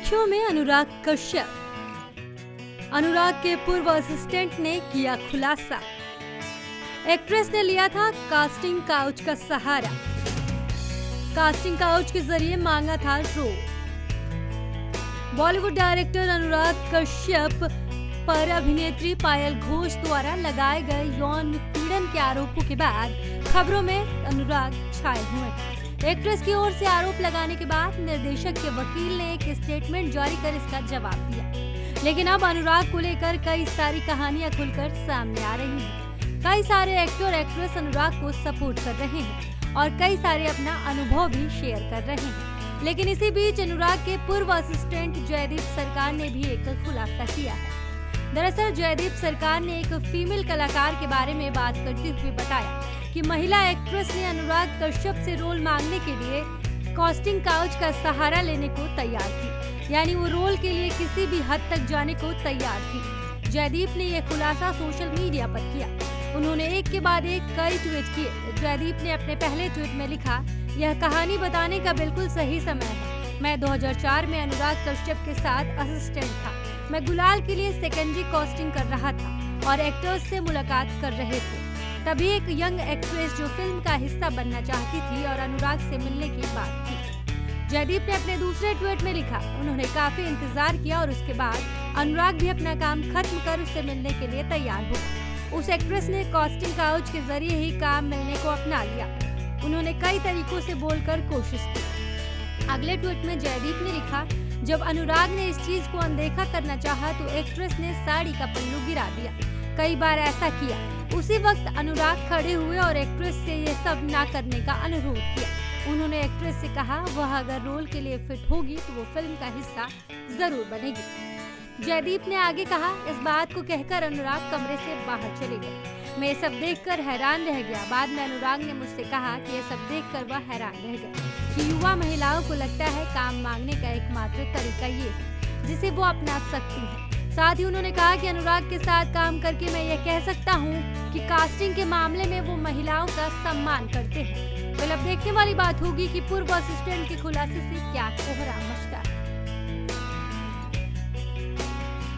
सुर्खियों में अनुराग कश्यप। अनुराग के पूर्व असिस्टेंट ने किया खुलासा। एक्ट्रेस ने लिया था कास्टिंग काउच का सहारा। कास्टिंग काउच के जरिए मांगा था रोल। बॉलीवुड डायरेक्टर अनुराग कश्यप पर अभिनेत्री पायल घोष द्वारा लगाए गए यौन उत्पीड़न के आरोपों के बाद खबरों में अनुराग छाए हुए। एक्ट्रेस की ओर से आरोप लगाने के बाद निर्देशक के वकील ने एक स्टेटमेंट जारी कर इसका जवाब दिया। लेकिन अब अनुराग को लेकर कई सारी कहानियां खुलकर सामने आ रही हैं। कई सारे एक्टर एक्ट्रेस अनुराग को सपोर्ट कर रहे हैं और कई सारे अपना अनुभव भी शेयर कर रहे हैं। लेकिन इसी बीच अनुराग के पूर्व असिस्टेंट जयदीप सरकार ने भी एक खुलासा किया है। दरअसल जयदीप सरकार ने एक फीमेल कलाकार के बारे में बात करते हुए बताया कि महिला एक्ट्रेस ने अनुराग कश्यप से रोल मांगने के लिए कास्टिंग काउच का सहारा लेने को तैयार थी, यानी वो रोल के लिए किसी भी हद तक जाने को तैयार थी। जयदीप ने यह खुलासा सोशल मीडिया पर किया। उन्होंने एक के बाद एक कई ट्वीट किए। जयदीप ने अपने पहले ट्वीट में लिखा, यह कहानी बताने का बिल्कुल सही समय है। मैं 2004 में अनुराग कश्यप के साथ असिस्टेंट था। मैं गुलाल के लिए सेकेंडरी कास्टिंग कर रहा था और एक्टर्स से मुलाकात कर रहे थे। तभी एक यंग एक्ट्रेस जो फिल्म का हिस्सा बनना चाहती थी और अनुराग से मिलने की बात थी। जयदीप ने अपने दूसरे ट्वीट में लिखा, उन्होंने काफी इंतजार किया और उसके बाद अनुराग भी अपना काम खत्म कर उससे मिलने के लिए तैयार हुआ। उस एक्ट्रेस ने कास्टिंग काउच के जरिए ही काम मिलने को अपना लिया। उन्होंने कई तरीकों से बोलकर कोशिश की। अगले ट्वीट में जयदीप ने लिखा, जब अनुराग ने इस चीज को अनदेखा करना चाहा तो एक्ट्रेस ने साड़ी का पल्लू गिरा दिया। कई बार ऐसा किया। उसी वक्त अनुराग खड़े हुए और एक्ट्रेस से ये सब ना करने का अनुरोध किया। उन्होंने एक्ट्रेस से कहा वह अगर रोल के लिए फिट होगी तो वो फिल्म का हिस्सा जरूर बनेगी। जयदीप ने आगे कहा, इस बात को कहकर अनुराग कमरे से बाहर चले गए। मैं ये सब देखकर हैरान रह गया। बाद में अनुराग ने मुझसे कहा कि ये सब देखकर वह हैरान रह गया कि युवा महिलाओं को लगता है काम मांगने का एकमात्र तरीका ये है जिसे वो अपना सकती है। साथ ही उन्होंने कहा कि अनुराग के साथ काम करके मैं ये कह सकता हूँ कि कास्टिंग के मामले में वो महिलाओं का सम्मान करते हैं। कल अब देखने वाली बात होगी कि पूर्व असिस्टेंट के खुलासे से क्या कोहराम मचता है।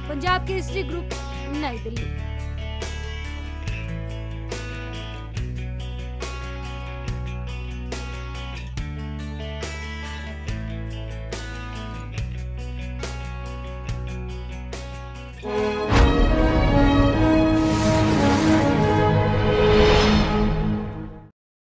पंजाब केसरी ग्रुप, नई दिल्ली।